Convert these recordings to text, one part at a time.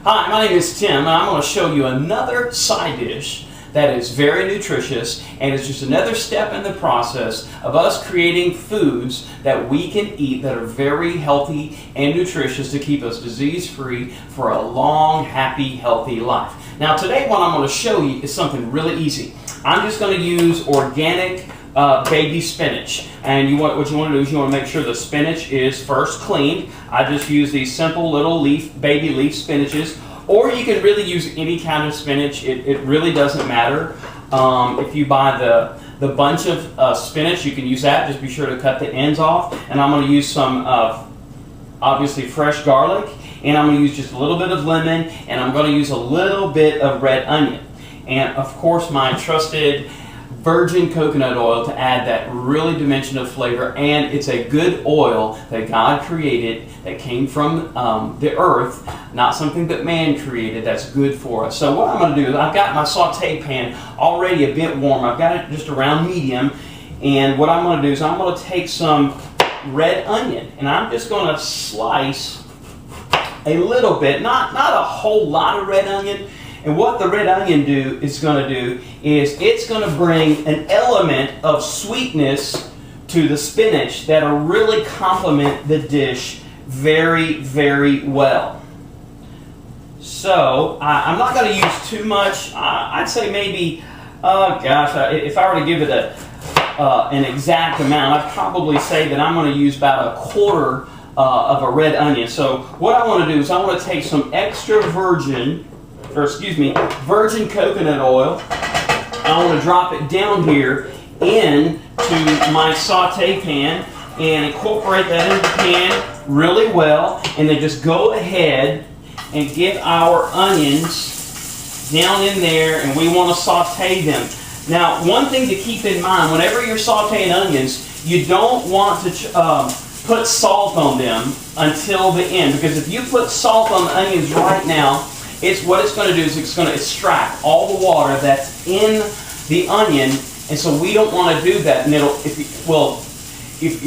Hi, my name is Tim, and I'm going to show you another side dish that is very nutritious, and it's just another step in the process of us creating foods that we can eat that are very healthy and nutritious to keep us disease-free for a long, happy, healthy life. Now today what I'm going to show you is something really easy. I'm just going to use organic baby spinach, and what you want to do is you want to make sure the spinach is first cleaned. I just use these simple little baby leaf spinaches, or you can really use any kind of spinach. It really doesn't matter. If you buy the bunch of spinach, you can use that. Just be sure to cut the ends off. And I'm going to use some obviously fresh garlic, and I'm going to use just a little bit of lemon, and I'm going to use a little bit of red onion, and of course my trusted virgin coconut oil to add that really dimension of flavor. And it's a good oil that God created, that came from the earth, not something that man created, that's good for us. So what I'm going to do is I've got my saute pan already a bit warm. I've got it just around medium, and what I'm going to do is I'm going to take some red onion, and I'm just going to slice a little bit, not a whole lot of red onion. And what the red onion is going to do is it's going to bring an element of sweetness to the spinach that'll really complement the dish very, very well. So I'm not going to use too much. I'd say maybe, if I were to give it an exact amount, I'd probably say that I'm going to use about a quarter of a red onion. So what I want to do is I want to take some extra virgin coconut oil. I want to drop it down here into my saute pan and incorporate that in the pan really well, and then just go ahead and get our onions down in there, and we want to saute them. Now, one thing to keep in mind, whenever you're sauteing onions, you don't want to put salt on them until the end, because if you put salt on the onions right now, what it's going to do is it's going to extract all the water that's in the onion, and so we don't want to do that. And if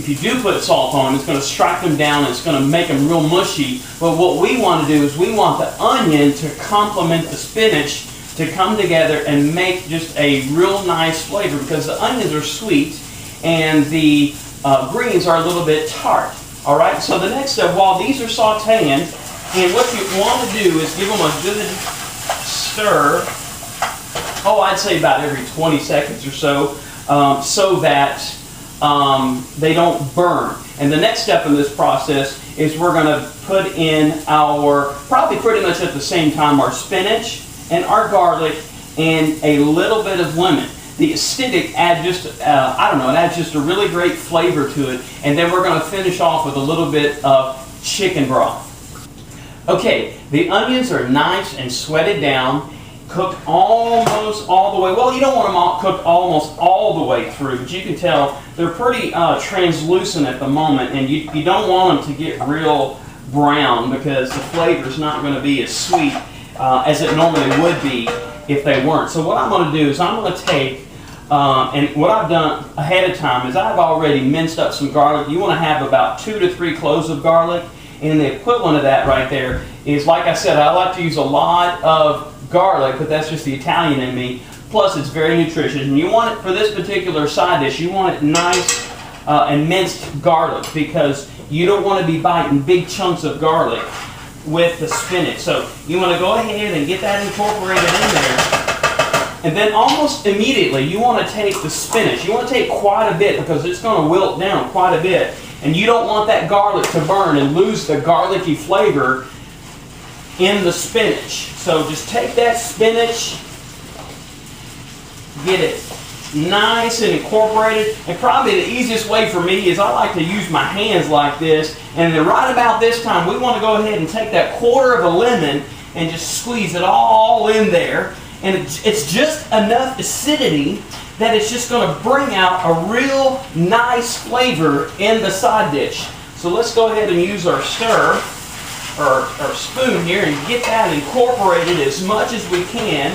you do put salt on them, it's going to strike them down and it's going to make them real mushy. But what we want to do is we want the onion to complement the spinach, to come together and make just a real nice flavor, because the onions are sweet and the greens are a little bit tart. All right. So the next step, while these are sauteing, and what you want to do is give them a good stir, I'd say about every 20 seconds or so, so that they don't burn. And the next step in this process is we're going to put in probably pretty much at the same time, our spinach and our garlic and a little bit of lemon. The acidic adds just, adds just a really great flavor to it. And then we're going to finish off with a little bit of chicken broth. Okay, the onions are nice and sweated down, cooked almost all the way. Well, you don't want them all cooked almost all the way through, but you can tell they're pretty translucent at the moment, and you don't want them to get real brown, because the flavor is not going to be as sweet as it normally would be if they weren't. So what I'm going to do is I'm going to take, and what I've done ahead of time is I've already minced up some garlic. You want to have about 2 to 3 cloves of garlic. And the equivalent of that right there is, like I said, I like to use a lot of garlic, but that's just the Italian in me. Plus, it's very nutritious. And you want it, for this particular side dish, you want it nice and minced garlic, because you don't want to be biting big chunks of garlic with the spinach. So you want to go ahead and get that incorporated in there. And then almost immediately, you want to take the spinach. You want to take quite a bit, because it's going to wilt down quite a bit. And you don't want that garlic to burn and lose the garlicky flavor in the spinach. So just take that spinach, get it nice and incorporated. And probably the easiest way for me is I like to use my hands like this. And then right about this time, we want to go ahead and take that quarter of a lemon and just squeeze it all in there. And it's just enough acidity that it's just going to bring out a real nice flavor in the side dish. So let's go ahead and use our stir, or spoon here, and get that incorporated as much as we can,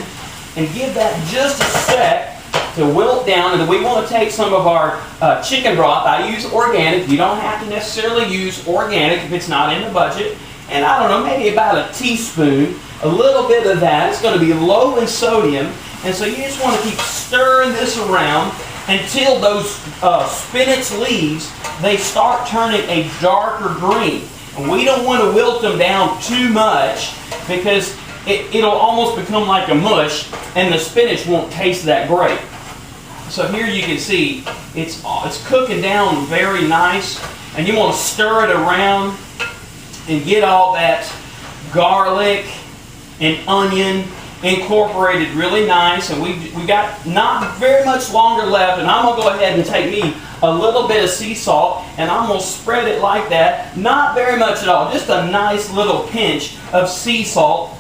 and give that just a sec to wilt down. And then we want to take some of our chicken broth. I use organic. You don't have to necessarily use organic if it's not in the budget. And I don't know, maybe about a teaspoon a little bit of that. It's going to be low in sodium, and so you just want to keep stirring this around until those spinach leaves, they start turning a darker green. And we don't want to wilt them down too much because it'll almost become like a mush, and the spinach won't taste that great. So here you can see it's cooking down very nice, and you want to stir it around and get all that garlic and onion incorporated really nice. And we got not very much longer left, and I'm going to go ahead and take me a little bit of sea salt, and I'm going to spread it like that. Not very much at all, just a nice little pinch of sea salt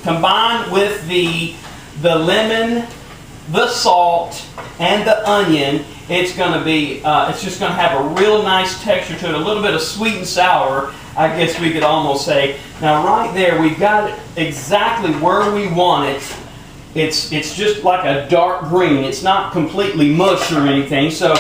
combined with the lemon, the salt, and the onion. It's going to be, it's just going to have a real nice texture to it, a little bit of sweet and sour, I guess we could almost say. Now right there, we've got it exactly where we want it. It's just like a dark green. It's not completely mush or anything. So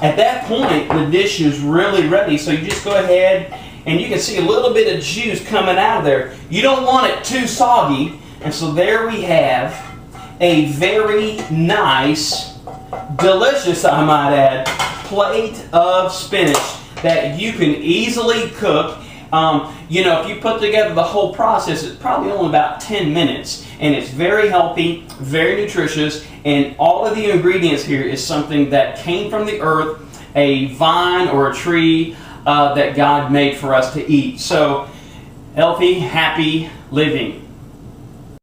at that point, the dish is really ready. So you just go ahead, and you can see a little bit of juice coming out of there. You don't want it too soggy. And so there we have a very nice, delicious, I might add, plate of spinach that you can easily cook. You know, if you put together the whole process, it's probably only about 10 minutes. And it's very healthy, very nutritious, and all of the ingredients here is something that came from the earth, a vine or a tree that God made for us to eat. So, healthy, happy living.